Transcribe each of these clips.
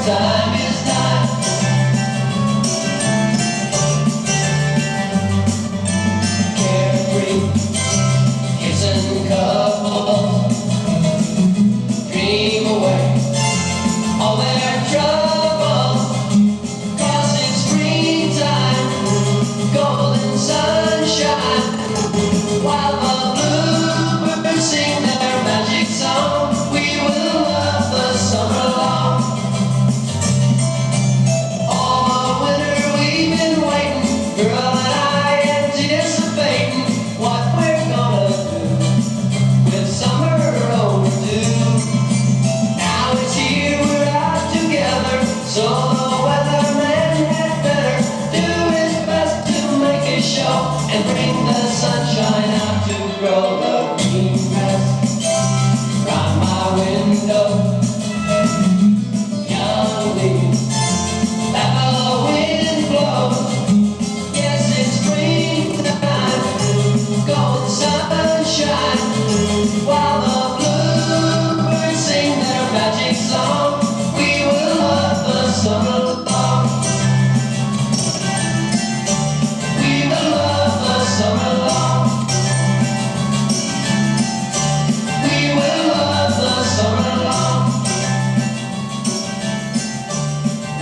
time is not. Carefree, kissing couples, dream away all their troubles. Crossing springtime, golden sunshine, while the bluebirds sing their magic song. We will love the summer long. All the winter we've been waiting, girl and I anticipating what we're gonna do with summer overdue. Now it's here, we're out together, so the weatherman had better do his best to make it show and bring the sunshine out to grow the green grass round my window. Young leaves that the wind blows. Yes, it's springtime, golden sunshine, while the bluebirds sing their magic song. We will love the summer long. We will love the summer long. We will love the summer long.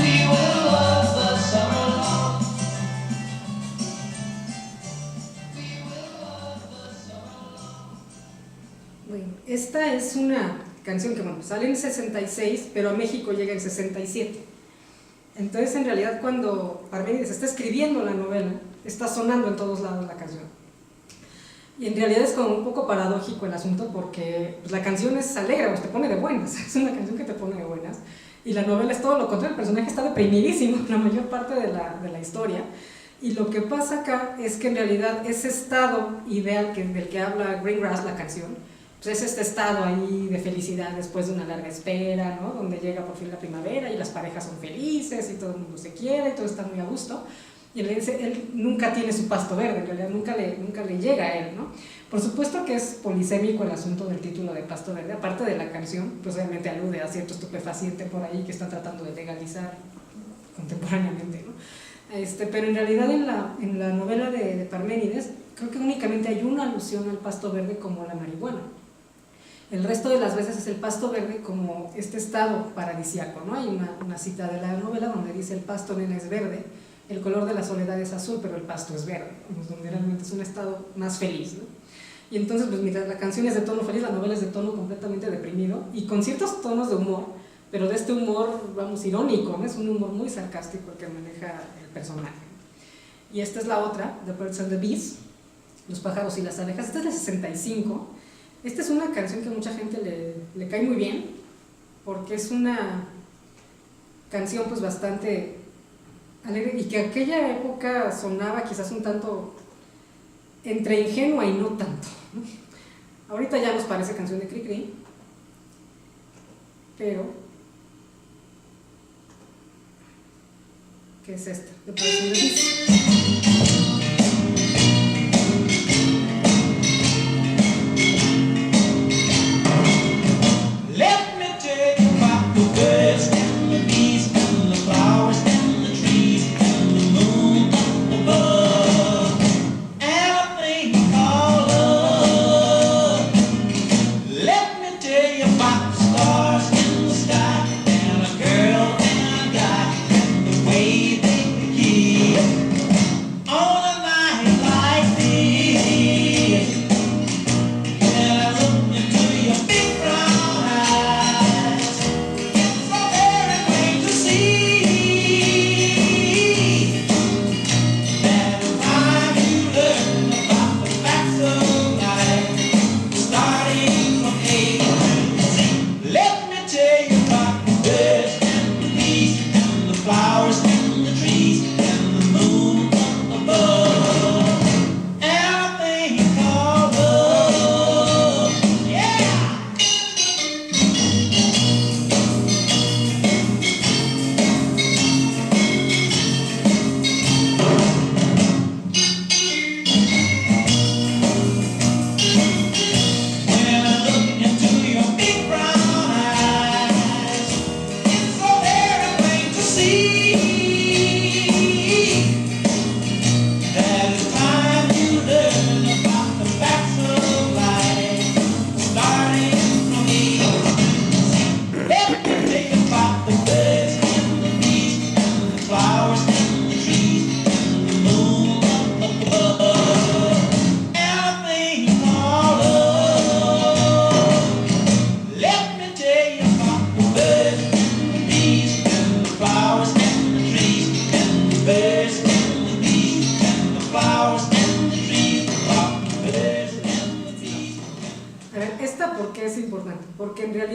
We will love the summer long. We will love the summer long. Bueno, esta es una canción que bueno, sale en 66, pero a México llega en 67. Entonces, en realidad, cuando Parménides está escribiendo la novela, está sonando en todos lados la canción. Y en realidad es como un poco paradójico el asunto porque pues, la canción es alegre, te pone de buenas, es una canción que te pone de buenas. Y la novela es todo lo contrario, el personaje está deprimidísimo la mayor parte de la historia. Y lo que pasa acá es que en realidad ese estado ideal del que habla Greengrass, la canción, pues es este estado ahí de felicidad después de una larga espera, ¿no? Donde llega por fin la primavera y las parejas son felices y todo el mundo se quiere y todo está muy a gusto. Y él nunca tiene su pasto verde, en realidad nunca le llega a él, ¿no? Por supuesto que es polisémico el asunto del título de Pasto Verde, aparte de la canción, pues obviamente alude a cierto estupefaciente por ahí que están tratando de legalizar contemporáneamente, ¿no? Pero en realidad en la novela de Parménides creo que únicamente hay una alusión al pasto verde como la marihuana. El resto de las veces es el pasto verde como este estado paradisíaco, ¿no? Hay una cita de la novela donde dice: el pasto, nena, es verde, el color de la soledad es azul, pero el pasto es verde, donde realmente es un estado más feliz, ¿no? Y entonces, pues mientras la canción es de tono feliz, la novela es de tono completamente deprimido y con ciertos tonos de humor, pero de este humor, vamos, irónico, ¿no? Es un humor muy sarcástico el que maneja el personaje. Y esta es la otra, The Birds and the Bees, Los pájaros y las abejas. Esta es de 65. Esta es una canción que a mucha gente le cae muy bien, porque es una canción pues bastante alegre y que aquella época sonaba quizás un tanto entre ingenua y no tanto, ¿no? Ahorita ya nos parece canción de Cricri, pero ¿qué es esta? The Birds and the Bees.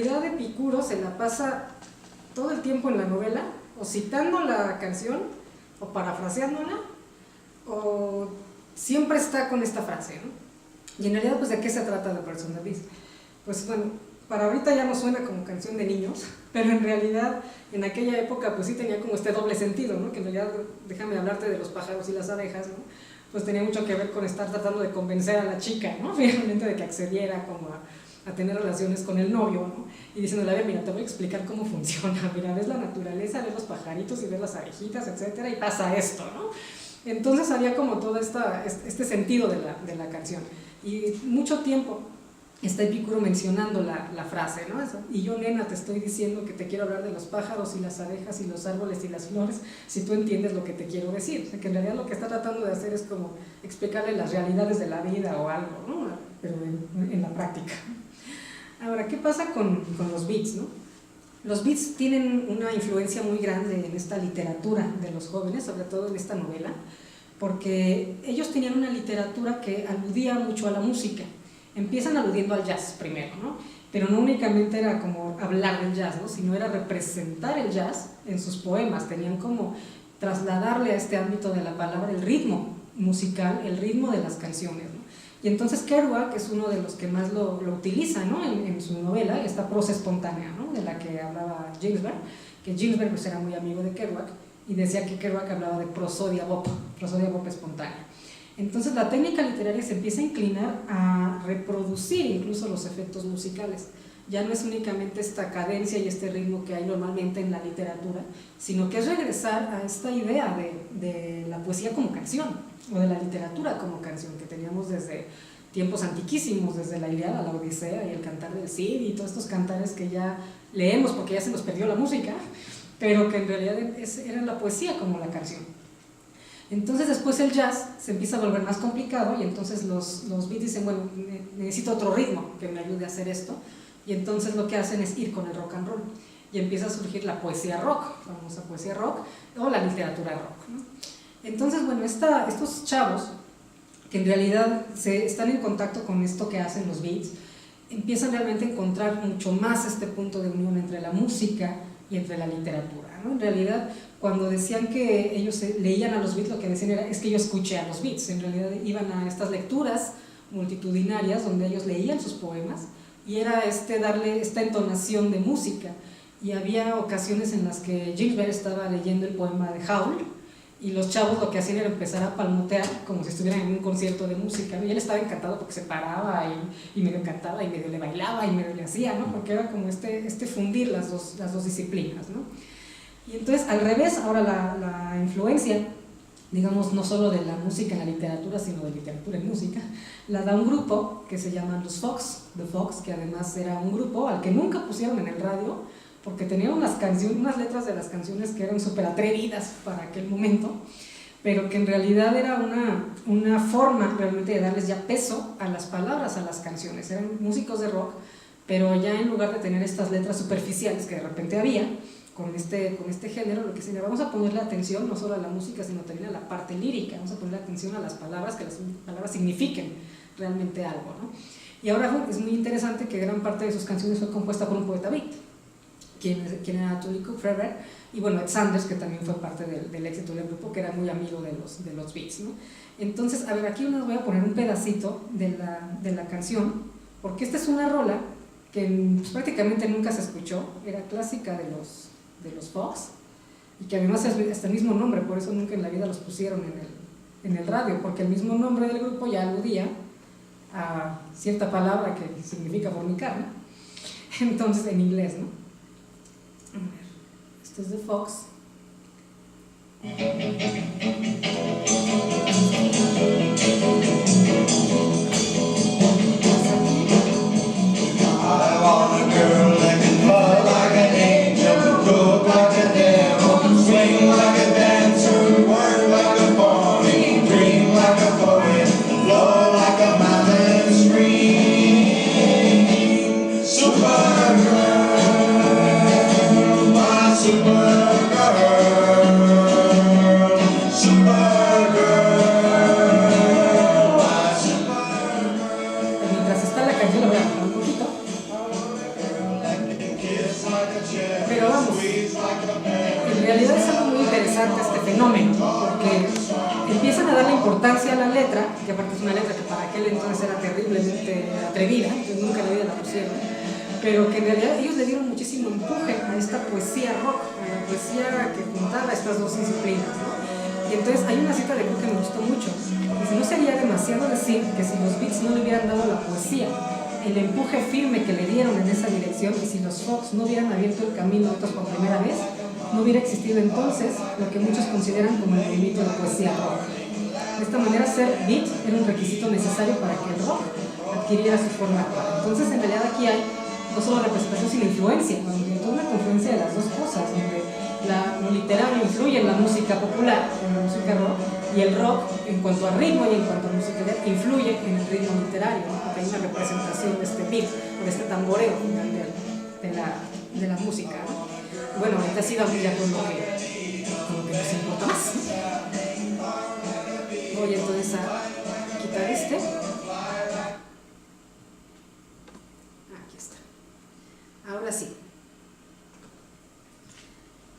realidad Epicuro se la pasa todo el tiempo en la novela, o citando la canción, o parafraseándola, o siempre está con esta frase, ¿no? Y en realidad, pues, ¿de qué se trata The Person That Is? Pues bueno, para ahorita ya no suena como canción de niños, pero en realidad en aquella época pues sí tenía como este doble sentido, ¿no? Que en realidad, déjame hablarte de los pájaros y las abejas, ¿no? Pues tenía mucho que ver con estar tratando de convencer a la chica, ¿no? Finalmente de que accediera como a tener relaciones con el novio, ¿no? Y diciéndole, a ver, mira, te voy a explicar cómo funciona, mira, ves la naturaleza, ves los pajaritos y ves las abejitas, etcétera, y pasa esto, ¿no? Entonces había como todo este sentido de la canción. Y mucho tiempo está Epicuro mencionando la frase, ¿no? Eso. Y yo, nena, te estoy diciendo que te quiero hablar de los pájaros y las abejas y los árboles y las flores, si tú entiendes lo que te quiero decir. O sea, que en realidad lo que está tratando de hacer es como explicarle las realidades de la vida o algo, ¿no? Pero en la práctica. Ahora, ¿qué pasa con los beats, no? Los beats tienen una influencia muy grande en esta literatura de los jóvenes, sobre todo en esta novela, porque ellos tenían una literatura que aludía mucho a la música. Empiezan aludiendo al jazz primero, ¿no? Pero no únicamente era como hablar del jazz, ¿no? Sino era representar el jazz en sus poemas, tenían como trasladarle a este ámbito de la palabra el ritmo musical, el ritmo de las canciones, ¿no? Y entonces Kerouac es uno de los que más lo utiliza, ¿no? En su novela, esta prosa espontánea, ¿no? De la que hablaba Ginsberg, que Ginsberg pues, era muy amigo de Kerouac, y decía que Kerouac hablaba de prosodia bop espontánea. Entonces la técnica literaria se empieza a inclinar a reproducir incluso los efectos musicales. Ya no es únicamente esta cadencia y este ritmo que hay normalmente en la literatura, sino que es regresar a esta idea de la poesía como canción, o de la literatura como canción, que teníamos desde tiempos antiquísimos, desde la Ilíada, la Odisea y el Cantar del Cid y todos estos cantares que ya leemos porque ya se nos perdió la música, pero que en realidad era la poesía como la canción. Entonces después el jazz se empieza a volver más complicado y entonces los beats dicen, bueno, necesito otro ritmo que me ayude a hacer esto, y entonces lo que hacen es ir con el rock and roll y empieza a surgir la poesía rock, la famosa poesía rock o la literatura rock, ¿no? Entonces, bueno, estos chavos que en realidad están en contacto con esto que hacen los beats, empiezan realmente a encontrar mucho más este punto de unión entre la música y entre la literatura, ¿no? En realidad, cuando decían que ellos leían a los beats, lo que decían es que yo escuché a los beats. En realidad iban a estas lecturas multitudinarias donde ellos leían sus poemas y era darle esta entonación de música. Y había ocasiones en las que Gilbert estaba leyendo el poema de Howl y los chavos lo que hacían era empezar a palmotear como si estuvieran en un concierto de música, ¿no? Y él estaba encantado porque se paraba y medio cantaba y medio le bailaba y medio le hacía, ¿no? Porque era como fundir las dos disciplinas, ¿no? Y entonces al revés, ahora la influencia, digamos, no solo de la música en la literatura, sino de literatura en música, la da un grupo que se llama los Fox, The Fox, que además era un grupo al que nunca pusieron en el radio, porque tenía unas letras de las canciones que eran súper atrevidas para aquel momento, pero que en realidad era una forma realmente de darles ya peso a las palabras, a las canciones. Eran músicos de rock, pero ya en lugar de tener estas letras superficiales que de repente había, con este género, lo que sería, vamos a ponerle atención no solo a la música, sino también a la parte lírica, vamos a ponerle atención a las palabras, que las palabras signifiquen realmente algo, ¿no? Y ahora es muy interesante que gran parte de sus canciones fue compuesta por un poeta beat, quien era Tony Cook Forever, y bueno, Ed Sanders, que también fue parte del éxito del grupo, que era muy amigo de los beats, ¿no? Entonces, a ver, aquí les voy a poner un pedacito de la canción, porque esta es una rola que pues, prácticamente nunca se escuchó, era clásica de los Fox, y que además es hasta el mismo nombre, por eso nunca en la vida los pusieron en el radio, porque el mismo nombre del grupo ya aludía a cierta palabra que significa fornicar, ¿no? Entonces, en inglés, ¿no? A ver, esto es de Fox. I want a girl that can love like an angel, look like a devil, swing like a dancer, work like a pony, dream like a poet, flow like a mountain stream. Supergirl, my supergirl, supergirl. Pero vamos, en realidad es algo muy interesante este fenómeno, ¿no? Porque empiezan a darle importancia a la letra, que aparte es una letra que para aquel entonces era terriblemente atrevida, que nunca en la vida la pusieron, pero que en realidad ellos le dieron muchísimo empuje a esta poesía rock, a la poesía que juntaba estas dos disciplinas, ¿no? Y entonces hay una cita de Cook que me gustó mucho. Dice, no sería demasiado decir que si los Beats no le hubieran dado la poesía, el empuje firme que le dieron en esa dirección, y si los Fox no hubieran abierto el camino a otros por primera vez, no hubiera existido entonces lo que muchos consideran como el movimiento de poesía rock. De esta manera, ser beat era un requisito necesario para que el rock adquiriera su forma actual. Entonces, en realidad aquí hay no solo representación, sino influencia, toda una confluencia de las dos cosas, donde lo literario influye en la música popular, en la música rock, y el rock, en cuanto a ritmo y en cuanto a musicalidad, influye en el ritmo literario, ¿no? Porque hay una representación de este beat, o de este tamboreo de la música, ¿no? Bueno, ahorita sí vamos ya con lo que nos importa más. Voy entonces a quitar este. Aquí está. Ahora sí.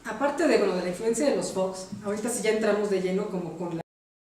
Aparte de, bueno, de la influencia de los Fox, ahorita sí ya entramos de lleno como con